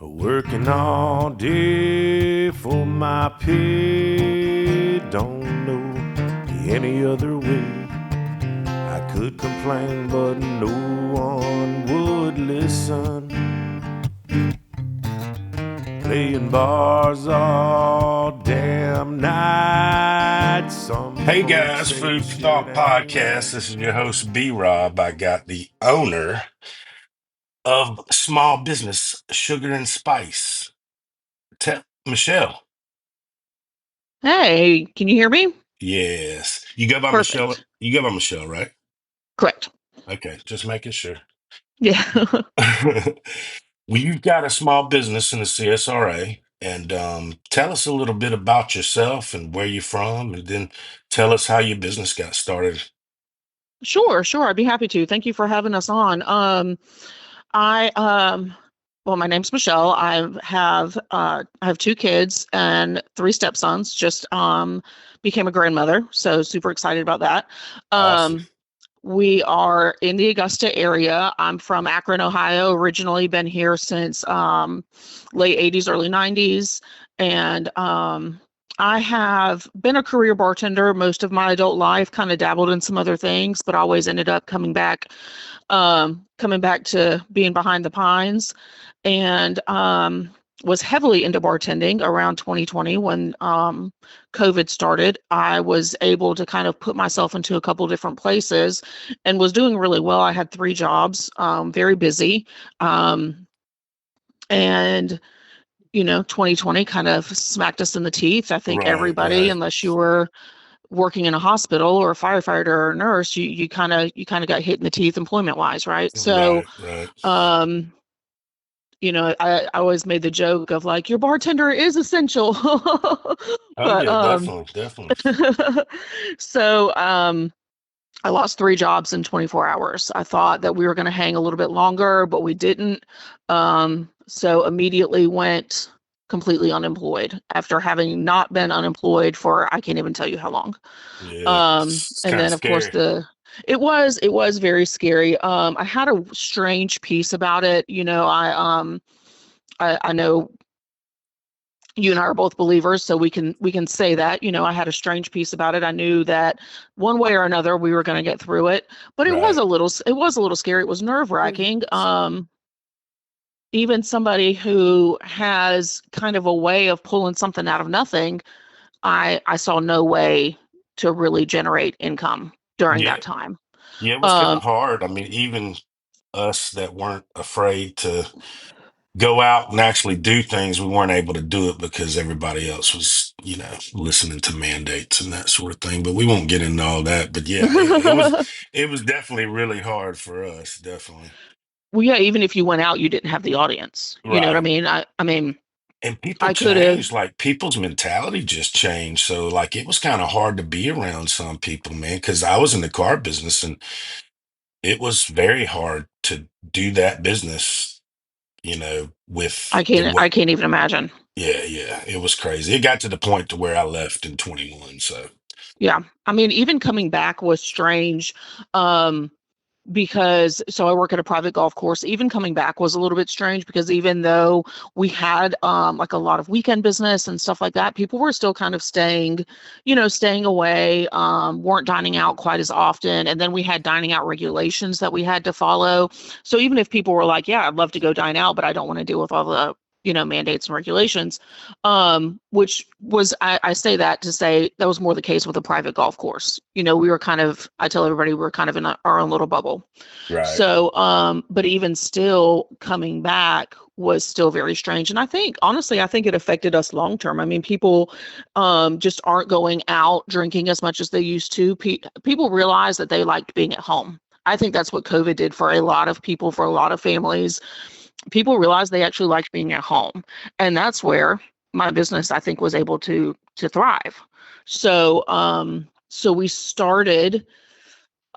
Working all day for my pay. Don't know any other way. I could complain, but no one would listen. Playing bars all damn night. Some Hey folks guys, say Food for shit Thought Podcast. ain't This is your host B Rob. I got the owner of small business Sugar and Spice. Michelle. Hey, can you hear me? Yes. You go by Michelle. Perfect. You go by Michelle, right? Correct. Okay, just making sure. Yeah. Well, you've got a small business in the C.S.R.A. and tell us a little bit about yourself and where you're from, and then tell us how your business got started. Sure. I'd be happy to. Thank you for having us on. I well, my name's Michelle. I have two kids and three stepsons. Just became a grandmother, so super excited about that. Awesome. Um we are in the Augusta area. I'm from Akron, Ohio, originally been here since late 80s, early 90s. And I have been a career bartender most of my adult life, kind of dabbled in some other things, but always ended up coming back to being behind the pines. And was heavily into bartending around 2020 when COVID started. I was able to kind of put myself into a couple different places and was doing really well. I had three jobs, very busy. Um, and 2020 kind of smacked us in the teeth. I think Right, everybody, right, unless you were working in a hospital or a firefighter or a nurse, you kind of got hit in the teeth employment wise, right? So, right. um, I always made the joke of like, your bartender is essential. Oh but yeah, definitely. so I lost three jobs in 24 hours. I thought that we were going to hang a little bit longer, but we didn't. So immediately went completely unemployed after having not been unemployed for I can't even tell you how long. Yeah, it's And kind of then of course scary. it was very scary. I had a strange piece about it. I know you and I are both believers, so we can say that. I had a strange piece about it. I knew that one way or another we were going to get through it, but Right. it was a little scary. It was nerve-wracking. Even somebody who has kind of a way of pulling something out of nothing, I saw no way to really generate income during Yeah. that time. Yeah, it was kind of Um, hard. I mean, even us that weren't afraid to go out and actually do things, we weren't able to do it because everybody else was, listening to mandates and that sort of thing. But we won't get into all that. But yeah, it was definitely really hard for us, definitely. well, yeah, even if you went out, you didn't have the audience. You know what I Right. mean? I mean, And people I could have. change, like people's mentality just changed. So like it was kind of hard to be around some people, man, because I was in the car business and it was very hard to do that business, with the I way. can't even imagine. Yeah, it was crazy. It got to the point to where I left in 21. So Yeah. I mean, even coming back was strange. Um, because so I work at a private golf course. Even coming back was a little bit strange because even though we had like a lot of weekend business and stuff like that, people were still kind of staying away, weren't dining out quite as often. And then we had dining out regulations that we had to follow. So even if people were like, yeah, I'd love to go dine out, but I don't want to deal with all the mandates and regulations, which was I say that to say that was more the case with a private golf course. We were kind of, I tell everybody, we were kind of in our own little bubble. right. So but even still coming back was still very strange. And I think honestly, I think it affected us long term. I mean, people just aren't going out drinking as much as they used to. People realize that they liked being at home. I think that's what COVID did for a lot of people, for a lot of families. People realized they actually liked being at home, and that's where my business, I think, was able to thrive. So we started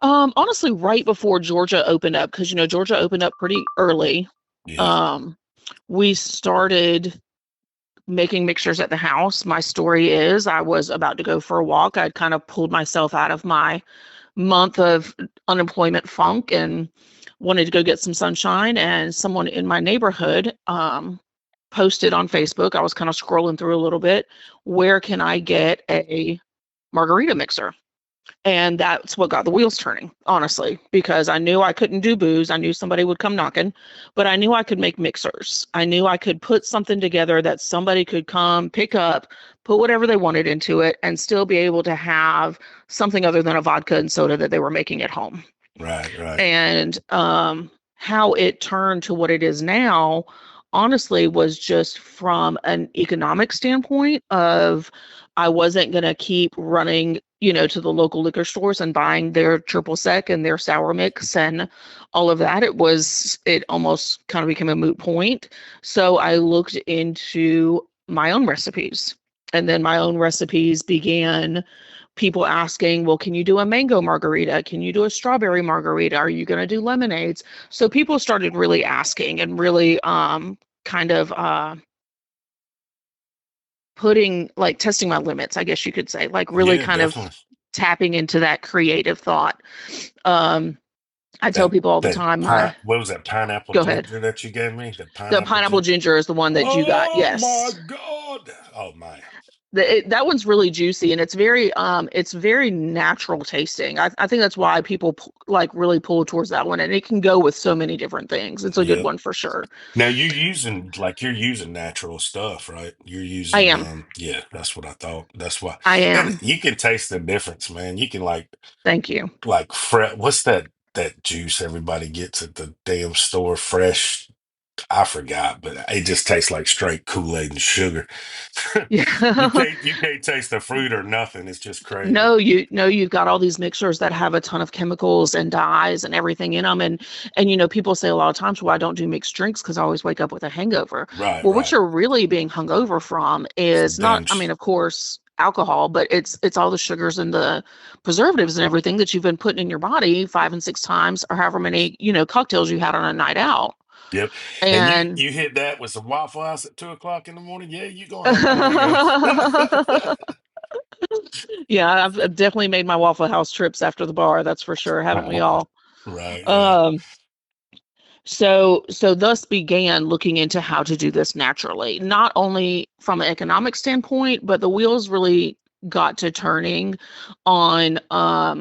honestly right before Georgia opened up, because Georgia opened up pretty early. Yeah. um we started making mixtures at the house. My story is I was about to go for a walk. I'd kind of pulled myself out of my month of unemployment funk and wanted to go get some sunshine, and someone in my neighborhood posted on Facebook. I was kind of scrolling through a little bit. Where can I get a margarita mixer? And that's what got the wheels turning, honestly, because I knew I couldn't do booze. I knew somebody would come knocking, but I knew I could make mixers. I knew I could put something together that somebody could come pick up, put whatever they wanted into it, and still be able to have something other than a vodka and soda that they were making at home. Right, right. And how it turned to what it is now, honestly, was just from an economic standpoint of I wasn't going to keep running, to the local liquor stores and buying their triple sec and their sour mix and all of that. It almost kind of became a moot point. So I looked into my own recipes, and then my own recipes began people asking, well, can you do a mango margarita? Can you do a strawberry margarita? Are you going to do lemonades? So people started really asking and really kind of putting, like, testing my limits, I guess you could say, like really Yeah, kind of definitely. tapping into that creative thought. I tell That people all the time, what was that pineapple go ahead. ginger that you gave me? The The pineapple pineapple ginger. ginger is the one that you got. Oh my Yes. God. Oh my. That one's really juicy, and it's very natural tasting. I think that's why people like really pull towards that one, and it can go with so many different things. It's a good Yep. one for sure. Now you're using natural stuff, right? You're I using am. yeah, that's what I thought. That's why. I And am. you can taste the difference, man. You can Thank you. what's that juice everybody gets at the damn store, fresh? I forgot, but it just tastes like straight Kool-Aid and sugar. You Yeah. can't taste the fruit or nothing. It's just crazy. No, you've got all these mixers that have a ton of chemicals and dyes and everything in them, and people say a lot of times, well, I don't do mixed drinks because I always wake up with a hangover. Right, Well, what right. you're really being hungover from is not, Damn. I mean, of course, alcohol, but it's all the sugars and the preservatives and everything that you've been putting in your body 5 and 6 times or however many, cocktails you had on a night out. Yep. And And you hit that with some Waffle House at 2 o'clock in the morning. Yeah, you gonna have a hangover. yeah, I've definitely made my Waffle House trips after the bar, that's for sure, haven't we all? Right, right. Um, so thus began looking into how to do this naturally, not only from an economic standpoint, but the wheels really got to turning on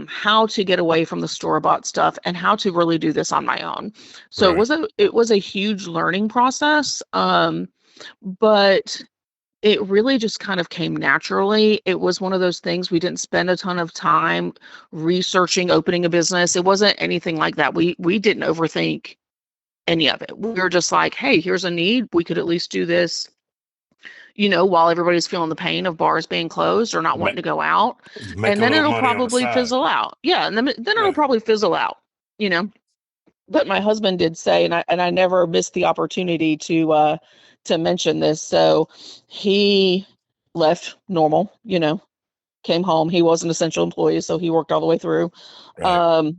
how to get away from the store-bought stuff and how to really do this on my own. So Right. it was a huge learning process, but it really just kind of came naturally. It was one of those things, we didn't spend a ton of time researching opening a business. It wasn't anything like that. We didn't overthink any of it. We were just like, hey, here's a need. We could at least do this, while everybody's feeling the pain of bars being closed or not wanting Make, to go out. make And a then little it'll money on the probably side. fizzle out. Yeah. And then it'll Right. probably fizzle out, you know. But my husband did say, and I never missed the opportunity to mention this. So he left normal, came home. He was an essential employee, so he worked all the way through. Right. Um,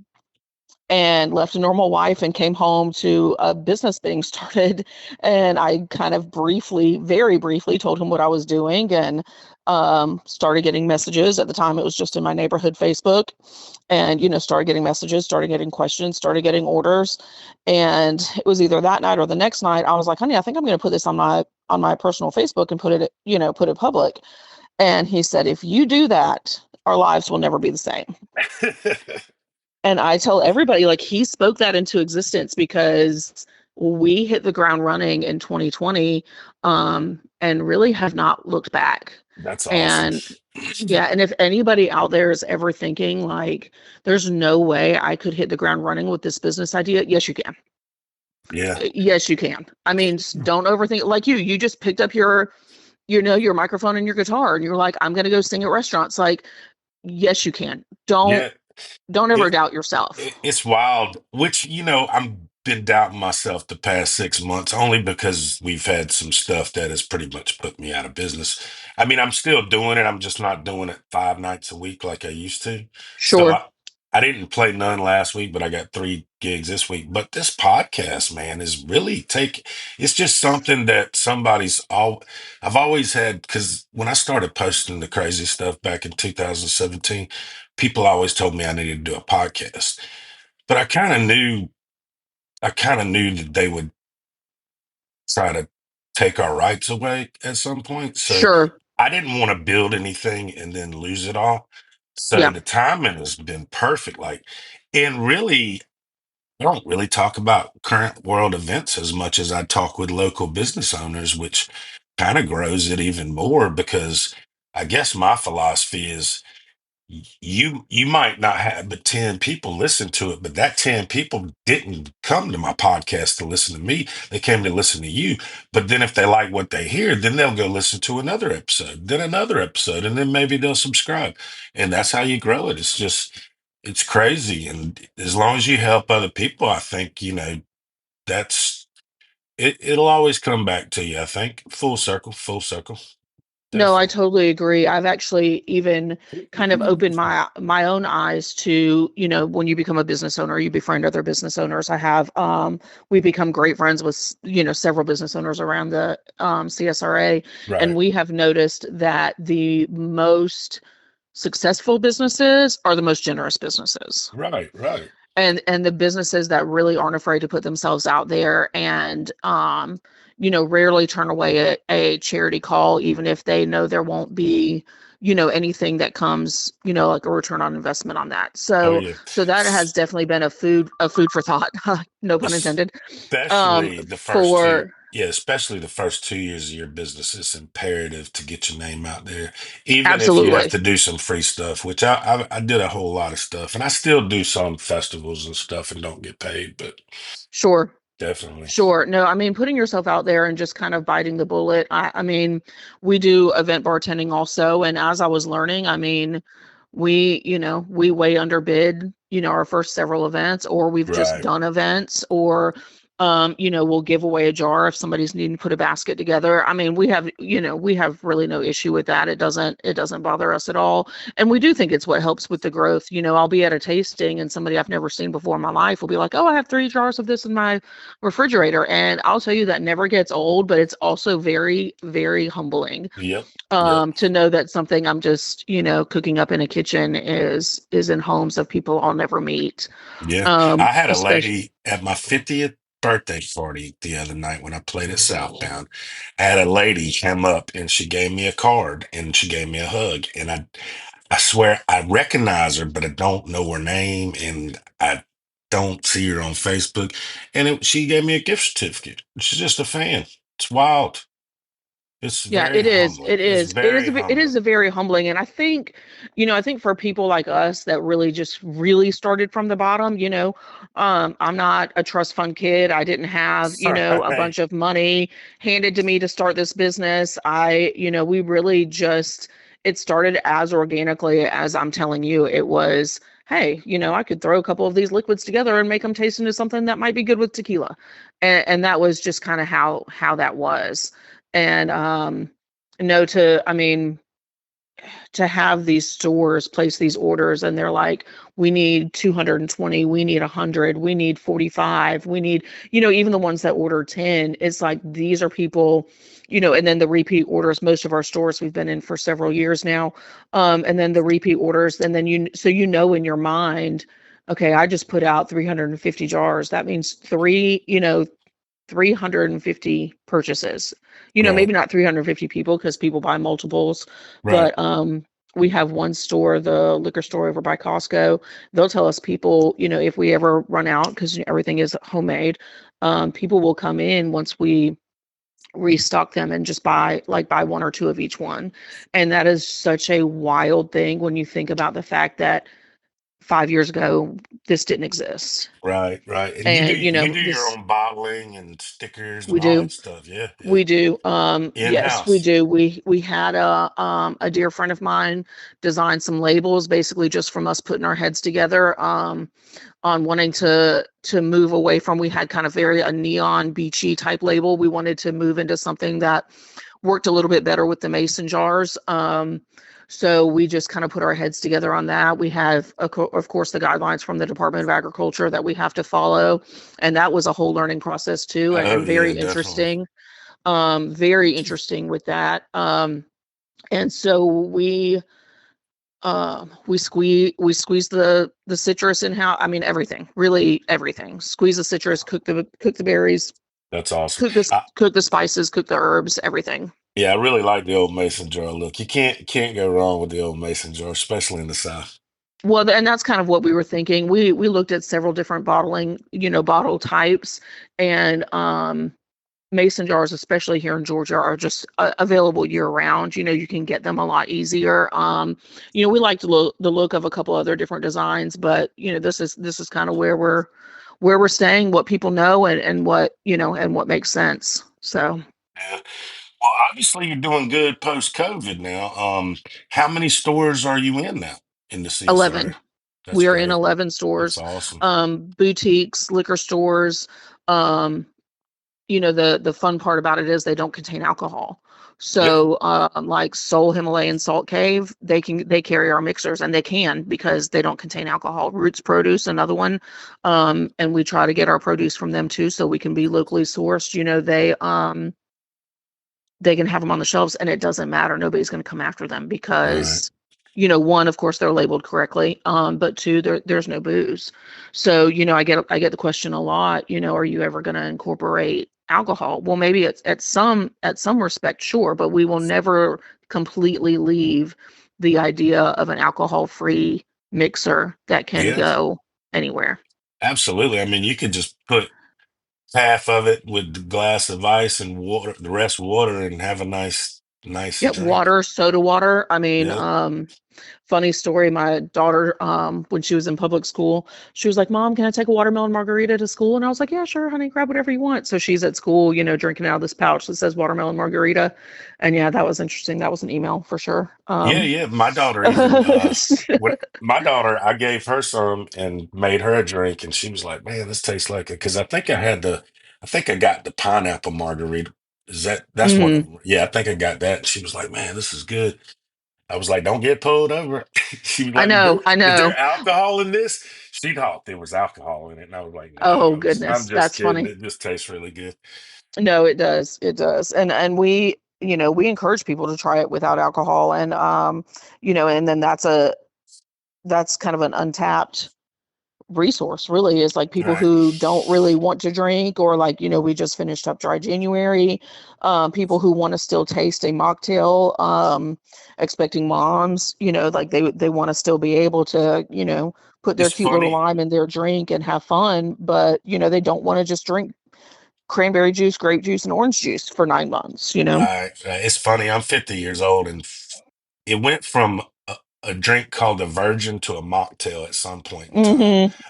and left a normal wife and came home to a business being started. And I kind of briefly, very briefly, told him what I was doing, and started getting messages. At the time, it was just in my neighborhood Facebook, and started getting messages, started getting questions, started getting orders. And it was either that night or the next night, I was like, honey, I think I'm going to put this on my personal Facebook and put it public. And he said, if you do that, our lives will never be the same. And I tell everybody, like, he spoke that into existence because we hit the ground running in 2020, and really have not looked back. That's awesome. And yeah, and if anybody out there is ever thinking like, there's no way I could hit the ground running with this business idea, yes, you can. Yeah. Yes, you can. I mean, don't overthink it. Like you just picked up your microphone and your guitar, and you're like, I'm going to go sing at restaurants. Like, yes, you can. Yeah. Don't ever It, doubt yourself. it's wild, which, I'm been doubting myself the past 6 months only because we've had some stuff that has pretty much put me out of business. I mean, I'm still doing it. I'm just not doing it 5 nights a week like I used to. So Sure. I didn't play none last week, but I got 3 gigs this week. But this podcast, man, is really it's just something that I've always had, because when I started posting the crazy stuff back in 2017, people always told me I needed to do a podcast. But I kind of knew that they would try to take our rights away at some point. So Sure. I didn't want to build anything and then lose it all. So Yeah. the timing has been perfect. Like, and really, I don't really talk about current world events as much as I talk with local business owners, which kind of grows it even more because I guess my philosophy is you might not have but 10 people listen to it, but that 10 people didn't come to my podcast to listen to me. They came to listen to you. But then if they like what they hear, then they'll go listen to another episode, then another episode, and then maybe they'll subscribe. And that's how you grow it. It's just it's crazy. And as long as you help other people, I think, that's it'll always come back to you, I think. Full circle, full circle. No, I Definitely. totally agree. I've actually even kind of opened my own eyes to, when you become a business owner, you befriend other business owners. I have we become great friends with, several business owners around the C.S.R.A. And Right, we have noticed that the most successful businesses are the most generous businesses. right, right. And the businesses that really aren't afraid to put themselves out there and rarely turn away a charity call, even if they know there won't be anything that comes, like a return on investment on that. Oh so yeah. so that has definitely been a food for thought. No pun intended. Especially the first two, For yeah, especially the first 2 years of your business, it's imperative to get your name out there, even if you have Absolutely. to do some free stuff, which I did a whole lot of stuff, and I still do some festivals and stuff and don't get paid, but Sure. definitely, Sure. No, I mean, putting yourself out there and just kind of biting the bullet. I mean, we do event bartending also. And as I was learning, I mean, we way underbid, our first several events, or we've just right. done events, or, we'll give away a jar if somebody's needing to put a basket together. I mean, we have really no issue with that. It doesn't bother us at all. And we do think it's what helps with the growth. I'll be at a tasting and somebody I've never seen before in my life will be like, oh, I have 3 jars of this in my refrigerator. And I'll tell you that never gets old, but it's also very, very humbling, Yep, yep. to know that something I'm just, cooking up in a kitchen is in homes of people I'll never meet. Yeah. I had a Especially, lady at my 50th birthday party the other night when I played at Southbound. I had a lady come up and she gave me a card and she gave me a hug. And I swear I recognize her, but I don't know her name and I don't see her on Facebook. And she gave me a gift certificate. She's just a fan. It's wild. It's yeah, very it is. humbling. It It's is. It is. very It humbling. is a very humbling, and I think for people like us that really started from the bottom, I'm not a trust fund kid. I didn't have, a Right. bunch of money handed to me to start this business. We really just it started as organically as I'm telling you. It was, hey, I could throw a couple of these liquids together and make them taste into something that might be good with tequila, and that was just kind of how that was. And no, I mean, to have these stores place these orders and they're like, we need 220, we need 100, we need 45, we need, even the ones that order 10, it's like these are people, and then the repeat orders, most of our stores we've been in for several years now, and then the repeat orders, and then so in your mind, okay, I just put out 350 jars, that means 350 purchases. Right. Maybe not 350 people because people buy multiples, Right. but we have one store, the liquor store over by Costco. They'll tell us people, if we ever run out because everything is homemade, people will come in once we restock them and just buy one or two of each one. And that is such a wild thing when you think about the fact that 5 years ago this didn't exist. Right, right. And And you do your this own bottling and stickers we and all that do. stuff. Yeah, yeah. We do. Yes, we In-house. do. We had a dear friend of mine design some labels, basically just from us putting our heads together, on wanting to move away from. We had kind of very a neon beachy type label. We wanted to move into something that worked a little bit better with the mason jars. So we just kind of put our heads together on that. We have, of course, the guidelines from the Department of Agriculture that we have to follow, and that was a whole learning process too, Oh and very yeah, definitely. interesting. Very interesting with that. And so we squeeze the citrus in how I mean everything, really everything. Squeeze the citrus, cook the berries, That's awesome. Cook the spices, cook the herbs, everything. Yeah, I really like the old mason jar look. You can't go wrong with the old mason jar, especially in the South. Well, and that's kind of what we were thinking. We looked at several different bottle types, and mason jars, especially here in Georgia, are just available year round. You can get them a lot easier. We like the look of a couple other different designs, but this is kind of where we're staying, what people know, and what makes sense. So Yeah. Well, obviously you're doing good post COVID now. How many stores are you in now in the 11. C.S.R.A? That's We are in great. 11 That's stores, awesome. boutiques, liquor stores. Um, the fun part about it is they don't contain alcohol. Yeah. So like Soul Himalayan Salt Cave, they carry our mixers, and they can, because they don't contain alcohol. Roots Produce, another one, and we try to get our produce from them too, so we can be locally sourced. They can have them on the shelves, and it doesn't matter. Nobody's going to come after them Right. because, one, of course, they're labeled correctly. But two, there's no booze. So, I get the question a lot, are you ever going to incorporate alcohol? Well, maybe it's at some respect, sure, but we will never completely leave the idea of an alcohol-free mixer that can Yeah. go anywhere. Absolutely. I mean, you could just put half of it with a glass of ice and water, the rest water, and have a nice Yep, drink. water, soda water. I mean, Yep. funny story, my daughter, when she was in public school, she was like, "Mom, can I take a watermelon margarita to school?" And I was like, "Yeah, sure, honey, grab whatever you want." So she's at school, drinking out of this pouch that says watermelon margarita. And yeah, that was interesting. That was an email for sure. Yeah, yeah. My daughter even when my daughter, I gave her some and made her a drink, and she was like, "Man, this tastes like it." Because I think I got the pineapple margarita. That's one of Mhm. them? Yeah, I think I got that. And she was like, "Man, this is good." I was like, "Don't get pulled over." She was I like, know, I Is there know. alcohol in this?" She thought there was alcohol in it, and I was like, "Nah, Oh I'm goodness, just that's kidding. funny. It just tastes really good." No, it does. It does. And we encourage people to try it without alcohol. And and then that's kind of an untapped resource, really, is like people Right. who don't really want to drink, or like, we just finished up dry January. People who want to still taste a mocktail, expecting moms, like they want to still be able to, put their It's cute little funny. lime in their drink and have fun, but they don't want to just drink cranberry juice, grape juice, and orange juice for 9 months. It's funny. I'm 50 years old, and it went from a drink called a virgin to a mocktail at some point in time.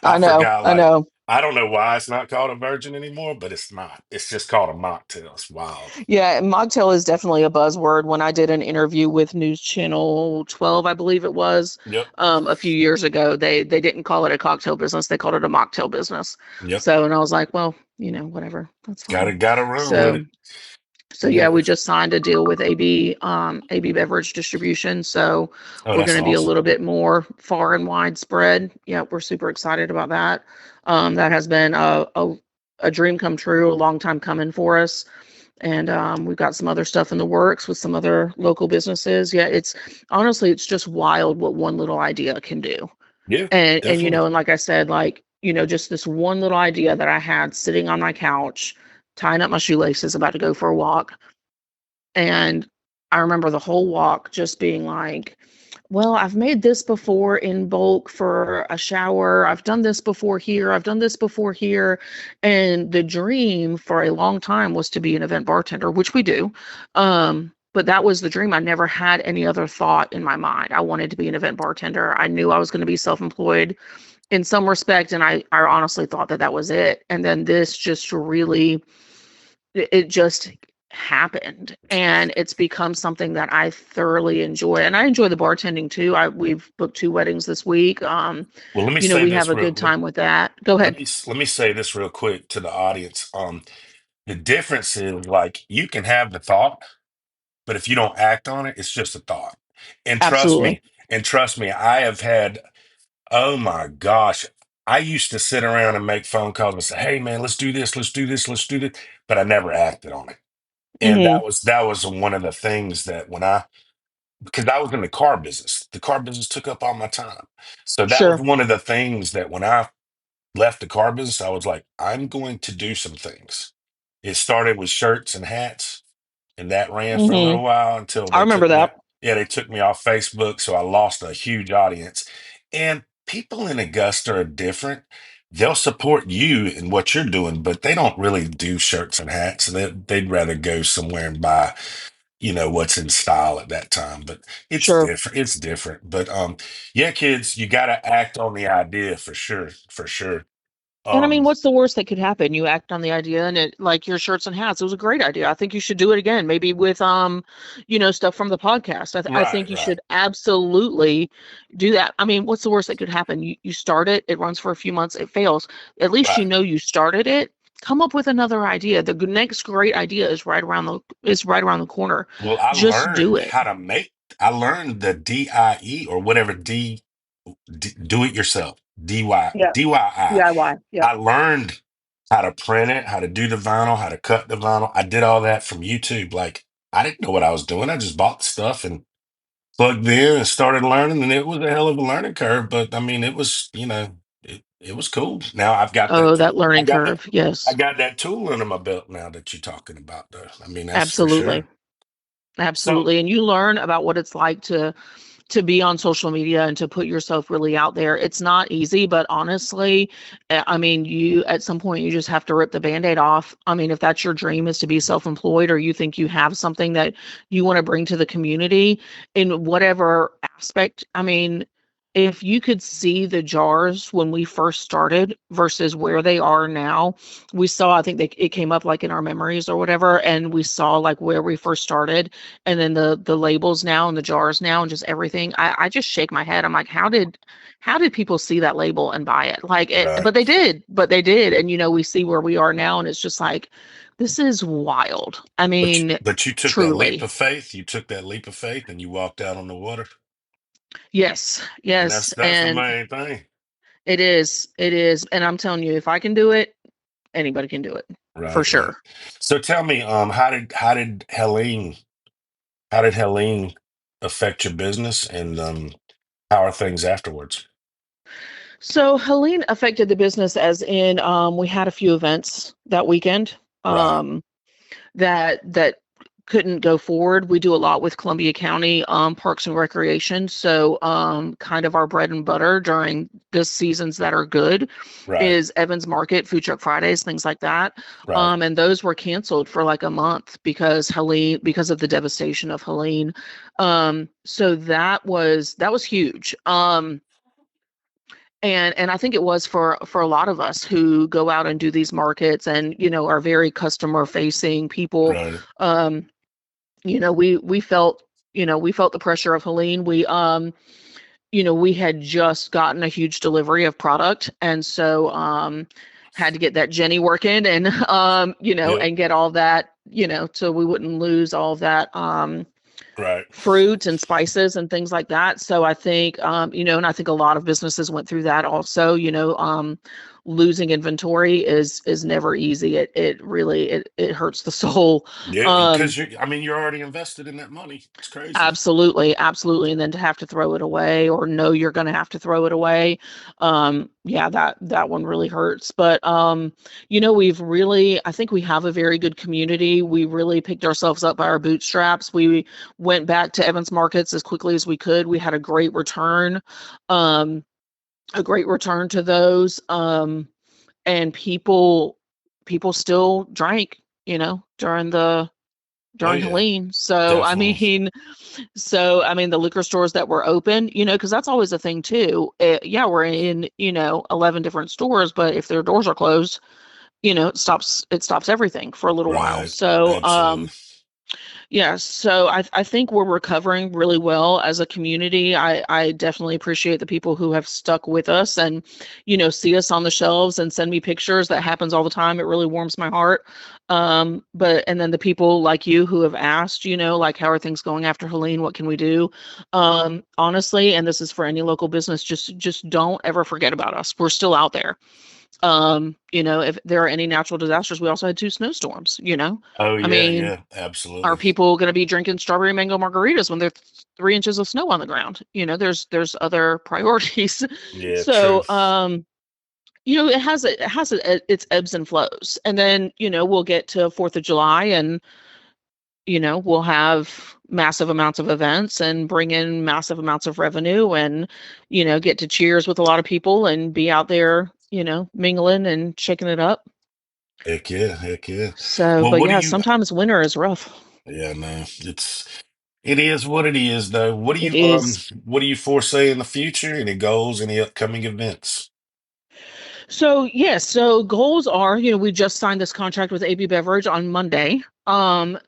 I I know, forgot, I like, know. I don't know why it's not called a virgin anymore, but it's not. It's just called a mocktail. It's wild. Yeah, mocktail is definitely a buzzword. When I did an interview with News Channel 12, I believe it was, Yep. a few years ago, they didn't call it a cocktail business; they called it a mocktail business. Yep. So, and I was like, well, whatever, that's fine. Gotta run with So, it. so You yeah, we gotta. just signed a deal with AB Beverage Distribution. So Oh, we're that's going to be a awesome. little bit more far and widespread. Yeah, we're super excited about that. That has been a dream come true, a long time coming for us. And we've got some other stuff in the works with some other local businesses. Yeah, it's honestly, it's just wild what one little idea can do. Yeah, And definitely. and like I said, like, just this one little idea that I had sitting on my couch, tying up my shoelaces, about to go for a walk. And I remember the whole walk just being like, well, I've made this before in bulk for a shower. I've done this before here. I've done this before here. And the dream for a long time was to be an event bartender, which we do. But that was the dream. I never had any other thought in my mind. I wanted to be an event bartender. I knew I was going to be self-employed in some respect. And I honestly thought that that was it. And then this just really, it just happened, and it's become something that I thoroughly enjoy. And I enjoy the bartending too. We've booked 2 weddings this week. Well, let me say We have this a good time with that. Go ahead. let me say this real quick to the audience. The difference is, like, you can have the thought, but if you don't act on it, it's just a thought. And trust Absolutely. me, I have had, oh my gosh, I used to sit around and make phone calls and say, "Hey man, let's do this, let's do this, let's do this," but I never acted on it. And Hmm. that was one of the things that when I because I was in the car business took up all my time. So that was Sure. one of the things that when I left the car business, I was like, I'm going to do some things. It started with shirts and hats, and that ran for a Hmm. little while until I they remember took me. that. Yeah, they took me off Facebook, so I lost a huge audience. And people in Augusta are different. They'll support you in what you're doing, but they don't really do shirts and hats. They'd rather go somewhere and buy, what's in style at that time. But it's Sure. different. It's different. But yeah, kids, you got to act on the idea for sure. For sure. And I mean, Um, what's the worst that could happen? You act on the idea and it like your shirts and hats. It was a great idea. I think you should do it again, maybe with stuff from the podcast. I right, think you right, should absolutely do that. I mean, what's the worst that could happen? You start it, it runs for a few months, it fails. At least right. you started it. Come up with another idea. The next great idea is right around the corner. Well, I Just do learned it. how to make. I learned the DIE or whatever do it yourself. Yeah. DIY. DIY. I Yep. learned how to print it, how to do the vinyl, how to cut the vinyl. I did all that from YouTube. Like I didn't know what I was doing. I just bought the stuff and plugged in and started learning, and it was a hell of a learning curve. But I mean, it was, it was cool. Now I've got Oh, that. that I learning got that. curve. I Yes. got that tool under my belt now that you're talking about. Though I mean, that's for Absolutely. sure. So Absolutely. And you learn about what it's like to be on social media and to put yourself really out there. It's not easy, but honestly, I mean, you at some point you just have to rip the band-aid off. I mean, if that's your dream is to be self-employed or you think you have something that you want to bring to the community in whatever aspect, I mean, if you could see the jars when we first started versus where they are now, we saw, I think it came up like in our memories or whatever, and we saw like where we first started and then the labels now and the jars now and just everything. I just shake my head. I'm like, how did people see that label and buy it? Like it, right. but they did. And we see where we are now, and it's just like, this is wild. I mean, But you took that leap truly. of faith. You took that leap of faith, and you walked out on the water, Yes, and yes. that's the And main thing. it is. And I'm telling you, if I can do it, anybody can do it for Right, right. sure. So tell me, how did Helene affect your business, and how are things afterwards? So Helene affected the business as in we had a few events that weekend. Right, Um, that couldn't go forward. We do a lot with Columbia County Parks and Recreation. So kind of our bread and butter during the seasons that are good right, is Evans Market, Food Truck Fridays, things like that. right, And those were canceled for like a month because of the devastation of Helene. So that was huge. And I think it was for a lot of us who go out and do these markets and are very customer facing people. right. um we felt the pressure of Helene. We had just gotten a huge delivery of product, and so had to get that Jenny working and Yep, and get all that, so we wouldn't lose all of that right. fruit and spices and things like that. So I think, and I think a lot of businesses went through that also. Losing inventory is never easy. It really it hurts the soul. Yeah, Um, because I mean, you're already invested in that money. It's crazy. Absolutely, absolutely. And then to have to throw it away or know you're going to have to throw it away. Yeah, that one really hurts. But I think we have a very good community. We really picked ourselves up by our bootstraps. We went back to Evans Markets as quickly as we could. We had um, a great return to those. And people still drank, Oh during yeah, Helene. So I definitely. mean, the liquor stores that were open, because that's always a thing too. Yeah, we're in 11 different stores, but if their doors are closed, it stops everything for a little while. Right, So absolutely. yeah, so I think we're recovering really well as a community. I definitely appreciate the people who have stuck with us and, see us on the shelves and send me pictures. That happens all the time. It really warms my heart. And then the people like you who have asked, like, how are things going after Helene? What can we do? Honestly, and this is for any local business, just don't ever forget about us. We're still out there. If there are any natural disasters, we also had 2 snowstorms. Oh I yeah, mean, yeah, are absolutely. people going to be drinking strawberry mango margaritas when there's 3 inches of snow on the ground? There's other priorities. Yeah, true. So, its ebbs and flows. And then, we'll get to 4th of July and, we'll have massive amounts of events and bring in massive amounts of revenue and, get to cheers with a lot of people and be out there, mingling and shaking it up. Heck yeah, heck yeah. So, Well, but what do yeah, you? sometimes winter is rough. Yeah, no, it is what it is, though. It is. What do you foresee in the future? Any goals? Any upcoming events? So yes, so goals are, we just signed this contract with AB Beverage on Monday.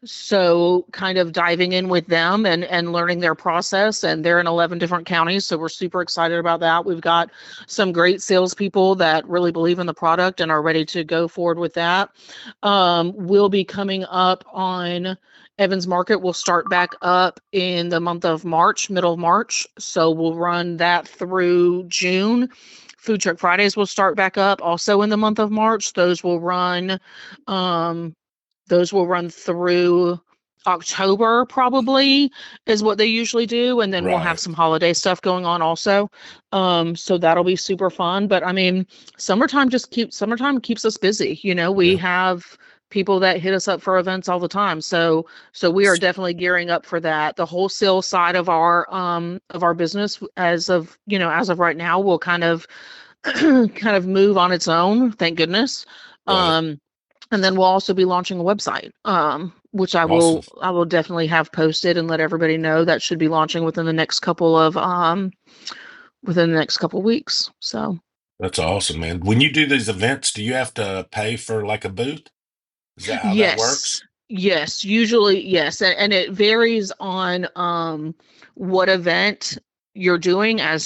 So kind of diving in with them and learning their process, and they're in 11 different counties, so we're super excited about that. We've got some great salespeople that really believe in the product and are ready to go forward with that. We'll be coming up on Evans Market. Will start back up in the month of March, middle of March. So we'll run that through June. Food Truck Fridays will start back up also in the month of March. Um, those will run through October, probably, is what they usually do. And then we'll have Right. some holiday stuff going on also. So that'll be super fun. But I mean, summertime keeps us busy. We Yeah. have people that hit us up for events all the time. So we are definitely gearing up for that. The wholesale side of our business as of right now will kind of kind of move on its own, thank goodness. Right. Um, and then we'll also be launching a website, which Awesome. I will definitely have posted and let everybody know. That should be launching within the next couple weeks. So That's awesome, man. When you do these events, do you have to pay for like a booth? Is that how that yes, works? yes, usually yes, and it varies on what event you're doing How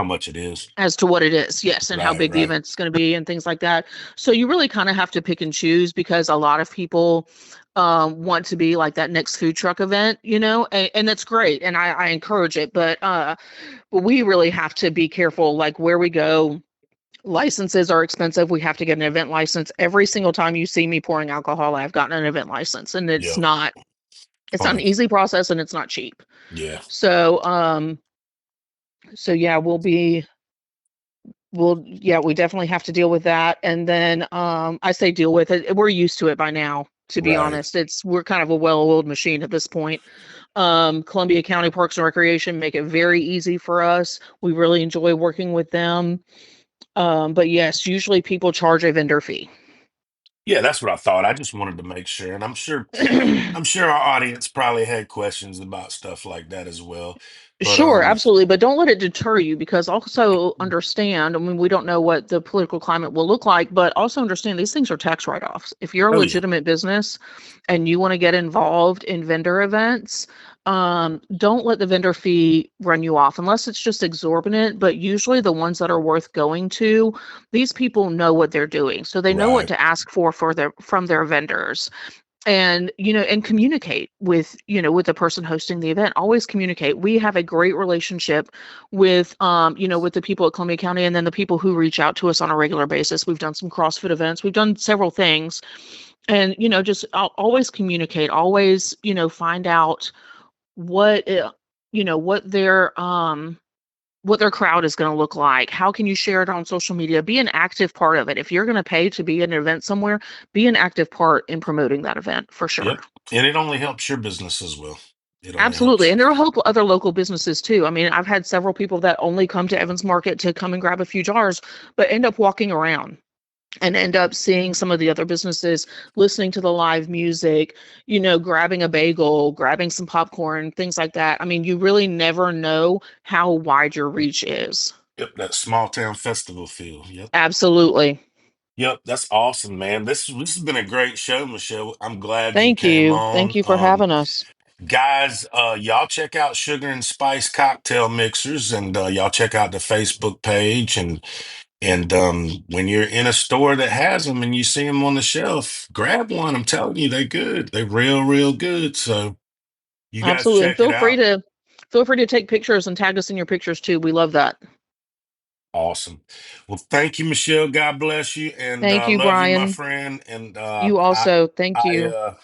much it is? as to what it is, yes, and how Right, big the right. event's going to be and things like that. So you really kind of have to pick and choose because a lot of people want to be like that next food truck event, and that's great, and I encourage it, but we really have to be careful, like where we go. Licenses are expensive. We have to get an event license. Every single time you see me pouring alcohol, I've gotten an event license, and Yeah. it's not an 100. easy process, and it's not cheap. Yeah. So so yeah, we definitely have to deal with that. And then I say deal with it. We're used to it by now, to be Right. honest. We're kind of a well-oiled machine at this point. Columbia County Parks and Recreation make it very easy for us. We really enjoy working with them. But yes, usually people charge a vendor fee. Yeah, that's what I thought. I just wanted to make sure, and I'm sure our audience probably had questions about stuff like that as well. But Sure, absolutely. But don't let it deter you, because also understand, I mean, we don't know what the political climate will look like, but also understand these things are tax write-offs. If you're a oh yeah, legitimate business and you want to get involved in vendor events, don't let the vendor fee run you off unless it's just exorbitant. But usually the ones that are worth going to, these people know what they're doing. So they know what right. to ask for from their vendors. And and communicate with with the person hosting the event. Always communicate. We have a great relationship with with the people at Columbia County, and then the people who reach out to us on a regular basis. We've done some CrossFit events, we've done several things, and just always communicate. Always find out what what their crowd is going to look like. How can you share it on social media? Be an active part of it. If you're going to pay to be at an event somewhere, be an active part in promoting that event for sure. Yep. And it only helps your business as well. It only Absolutely. helps. And there will help other local businesses too. I mean, I've had several people that only come to Evans Market to come and grab a few jars, but end up walking around and end up seeing some of the other businesses, listening to the live music, grabbing a bagel, grabbing some popcorn, things like that. I mean, you really never know how wide your reach is. Yep, that small town festival feel. Yep. Absolutely. Yep, that's awesome, man. This has been a great show, Michelle. I'm glad you Thank came you. Thank on. you for having us. Guys, y'all check out Sugar and Spice Cocktail Mixers, and y'all check out the Facebook page, and when you're in a store that has them and you see them on the shelf, grab one. I'm telling you, they're good. They're real good. So you guys Absolutely. And check it out. feel free to take pictures and tag us in your pictures too. We love that. Awesome. Well, thank you, Michelle. God bless you, and Thank you, love you, my Brian. friend. And You also. Thank I, you. uh,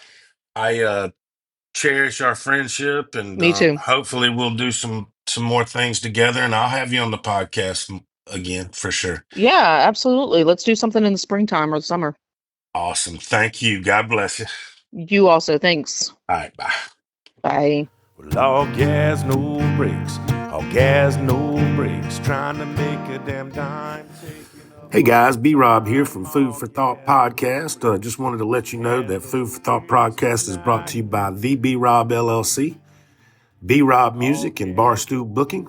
I cherish our friendship, and Me too. hopefully we'll do some more things together. And I'll have you on the podcast again for sure. Yeah, absolutely. Let's do something in the springtime or the summer. Awesome. Thank you. God bless you. You also. Thanks. All right. Bye. Bye. Well, all gas, no brakes. All gas, no brakes. Trying to make a damn dime. Hey guys, B Rob here from Food for Thought Podcast. Just wanted to let you know that Food for Thought Podcast is brought to you by the B Rob LLC, B Rob Music, and Barstool Booking.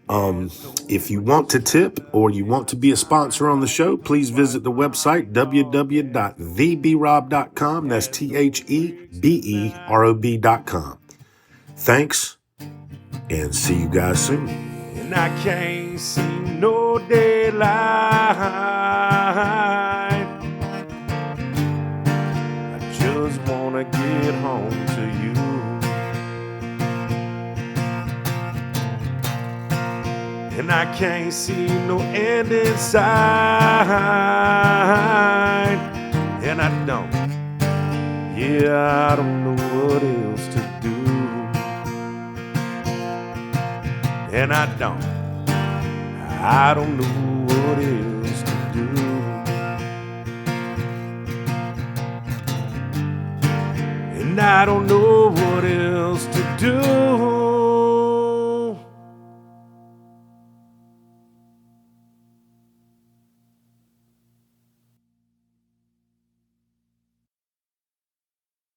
If you want to tip or you want to be a sponsor on the show, please visit the website www.theberob.com. That's TheBerob.com. Thanks, and see you guys soon. And I can't see no daylight. I just wanna get home to you. And I can't see no end in sight. And I don't know what else to do. And I don't know what else to do. And I don't know what else to do.